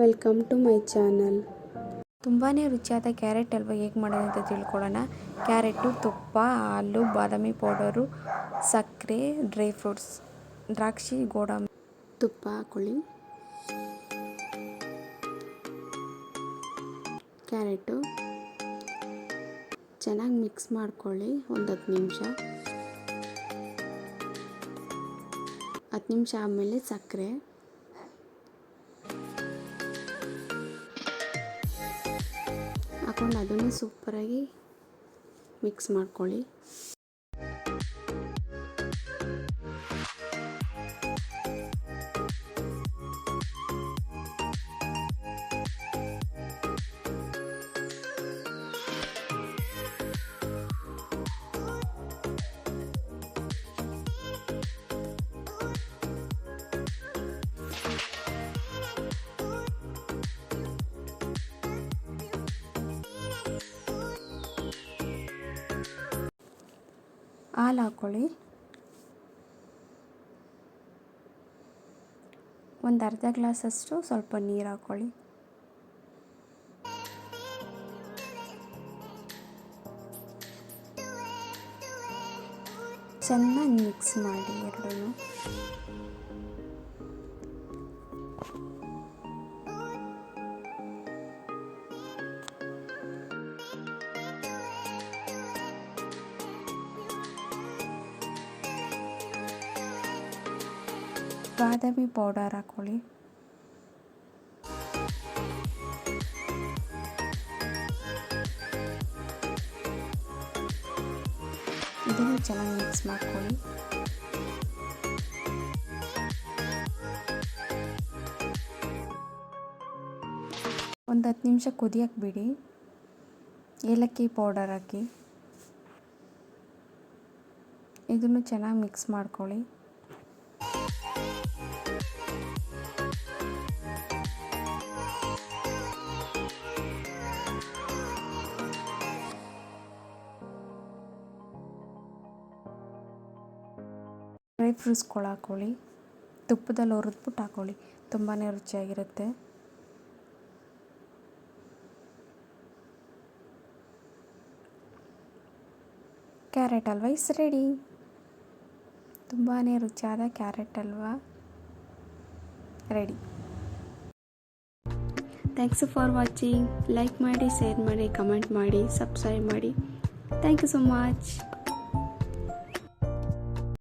Welcome to my channel. ತುಂಬಾ ರುಚಿಯಾದ carrot halwa ಹೇಗೆ ಮಾಡೋದು ಅಂತ ತಿಳ್ಕೊಳ್ಳೋಣ. ಕ್ಯಾರೆಟು, ತುಪ್ಪ, ಹಾಲು, ಬಾದಾಮಿ ಪೌಡರು, ಸಕ್ಕರೆ, ಡ್ರೈ ಫ್ರೂಟ್ಸ್, ದ್ರಾಕ್ಷಿ, ಗೋಡಂಬಿ, ತುಪ್ಪ ಹಾಕೊಳ್ಳಿ. ಕ್ಯಾರೆಟು ಚೆನ್ನಾಗಿ ಮಿಕ್ಸ್ ಮಾಡ್ಕೊಳ್ಳಿ. ಒಂದು 10 ನಿಮಿಷ. 10 ನಿಮಿಷ ಆದಮೇಲೆ ಸಕ್ಕರೆ ಹಾಕೊಂಡು ಅದನ್ನು ಸೂಪರಾಗಿ ಮಿಕ್ಸ್ ಮಾಡ್ಕೊಳ್ಳಿ. ಹಾಲು ಹಾಕ್ಕೊಳ್ಳಿ. ಒಂದು ಅರ್ಧ ಗ್ಲಾಸಷ್ಟು ಸ್ವಲ್ಪ ನೀರು ಹಾಕ್ಕೊಳ್ಳಿ. ಚೆನ್ನಾಗಿ ಮಿಕ್ಸ್ ಮಾಡಿ ಎರಡೂ. ಬಾದಾಮಿ ಪೌಡರ್ ಹಾಕ್ಕೊಳ್ಳಿ. ಇದನ್ನು ಚೆನ್ನಾಗಿ ಮಿಕ್ಸ್ ಮಾಡ್ಕೊಳ್ಳಿ. ಒಂದು 10 ನಿಮಿಷ ಕುದಿಯಕ್ಕೆ ಬಿಡಿ. ಏಲಕ್ಕಿ ಪೌಡರ್ ಹಾಕಿ ಇದನ್ನು ಚೆನ್ನಾಗಿ ಮಿಕ್ಸ್ ಮಾಡ್ಕೊಳ್ಳಿ. ಡ್ರೈ ಫ್ರೂಟ್ಸ್ಗಳು ಹಾಕ್ಕೊಳ್ಳಿ. ತುಪ್ಪದಲ್ಲಿ ಹುರಿದ್ಬಿಟ್ಟು ಹಾಕ್ಕೊಳ್ಳಿ. ತುಂಬಾ ರುಚಿಯಾಗಿರುತ್ತೆ. Carrot halwa is ready. ತುಂಬಾ ರುಚಿಯಾದ carrot halwa ready. Thanks for watching. Like ಮಾಡಿ, ಶೇರ್ ಮಾಡಿ, ಕಮೆಂಟ್ ಮಾಡಿ, ಸಬ್ಸ್ಕ್ರೈಬ್ ಮಾಡಿ. Thank you so much.